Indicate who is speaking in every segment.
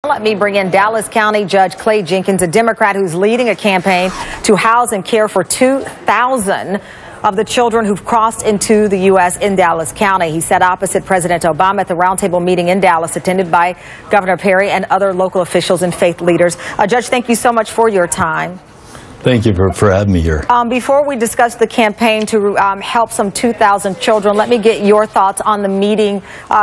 Speaker 1: Let me bring in Dallas County Judge Clay Jenkins, a Democrat who's leading a campaign to house and care for 2,000 of the children who've crossed into the U.S. in Dallas County. He sat opposite President Obama at the roundtable meeting in Dallas, attended by Governor Perry and other local officials and faith leaders. Judge, thank you so much for your time.
Speaker 2: Thank you for having me here.
Speaker 1: Before we discuss the campaign to help some 2,000 children, let me get your thoughts on the meeting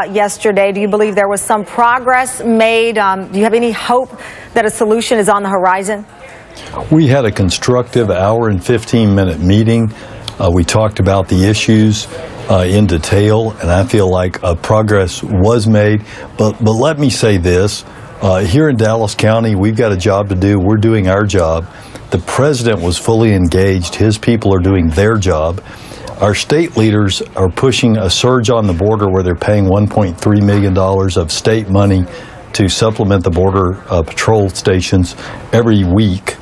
Speaker 1: yesterday. Do you believe there was some progress made? Do you have any hope that a solution is on the horizon?
Speaker 2: We had a constructive hour and 15-minute meeting. We talked about the issues in detail, and I feel like progress was made. But let me say this. Here in Dallas County, we've got a job to do. We're doing our job. The president was fully engaged. His people are doing their job. Our state leaders are pushing a surge on the border where they're paying $1.3 million of state money to supplement the border patrol stations every week.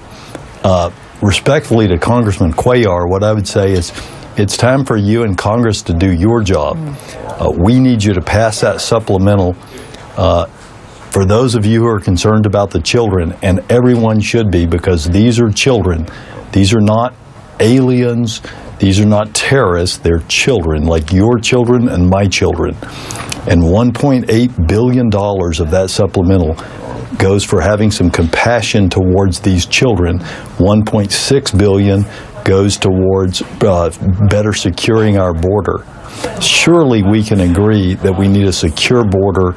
Speaker 2: Respectfully to Congressman Cuellar, what I would say is it's time for you and Congress to do your job. We need you to pass that supplemental. For those of you who are concerned about the children, and everyone should be, because these are children. These are not aliens. These are not terrorists. They're children, like your children and my children. And $1.8 billion of that supplemental goes for having some compassion towards these children. $1.6 billion goes towards better securing our border. Surely we can agree that we need a secure border,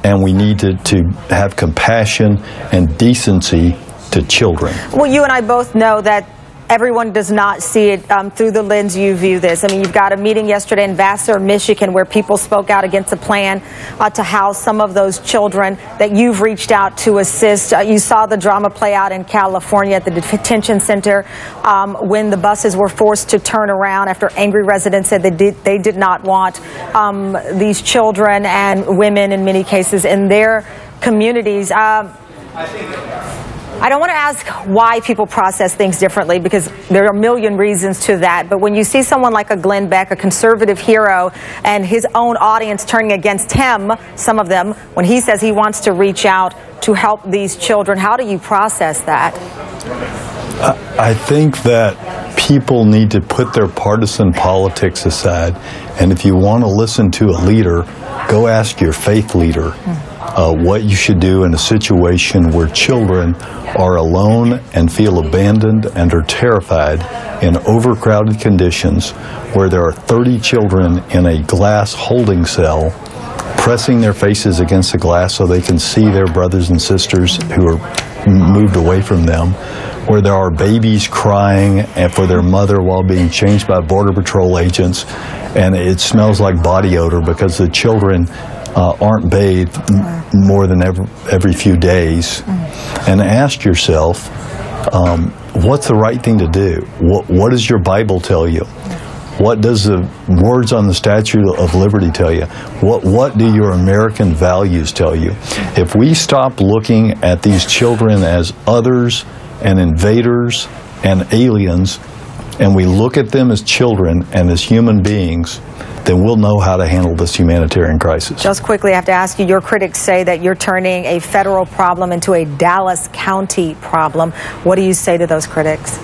Speaker 2: and we need to have compassion and decency to children.
Speaker 1: Well, you and I both know that everyone does not see it through the lens you view this. I mean, you've got a meeting yesterday in Vassar, Michigan, where people spoke out against a plan to house some of those children that you've reached out to assist. You saw the drama play out in California at the detention center when the buses were forced to turn around after angry residents said they did not want these children and women, in many cases, in their communities. I don't want to ask why people process things differently, because there are a million reasons to that. But when you see someone like a Glenn Beck, a conservative hero, and his own audience turning against him, some of them, when he says he wants to reach out to help these children, how do you process that?
Speaker 2: I think that people need to put their partisan politics aside. And if you want to listen to a leader, go ask your faith leader what you should do in a situation where children are alone and feel abandoned and are terrified in overcrowded conditions, where there are 30 children in a glass holding cell pressing their faces against the glass so they can see their brothers and sisters who are moved away from them, where there are babies crying for their mother while being changed by Border Patrol agents, and it smells like body odor because the children aren't bathed more than every few days. And ask yourself, what's the right thing to do? What does your Bible tell you? What does the words on the Statue of Liberty tell you? What do your American values tell you? If we stop looking at these children as others and invaders and aliens, and we look at them as children and as human beings, then we'll know how to handle this humanitarian crisis.
Speaker 1: Just quickly, I have to ask you, your critics say that you're turning a federal problem into a Dallas County problem. What do you say to those critics?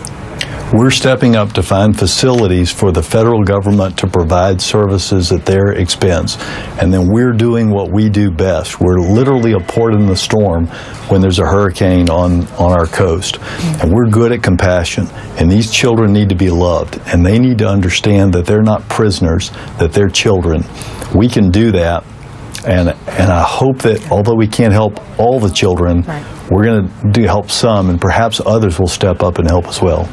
Speaker 2: We're stepping up to find facilities for the federal government to provide services at their expense. And then we're doing what we do best. We're literally a port in the storm when there's a hurricane on our coast. And we're good at compassion. And these children need to be loved. And they need to understand that they're not prisoners, that they're children. We can do that. And I hope that although we can't help all the children, we're going to help some, and perhaps others will step up and help as well.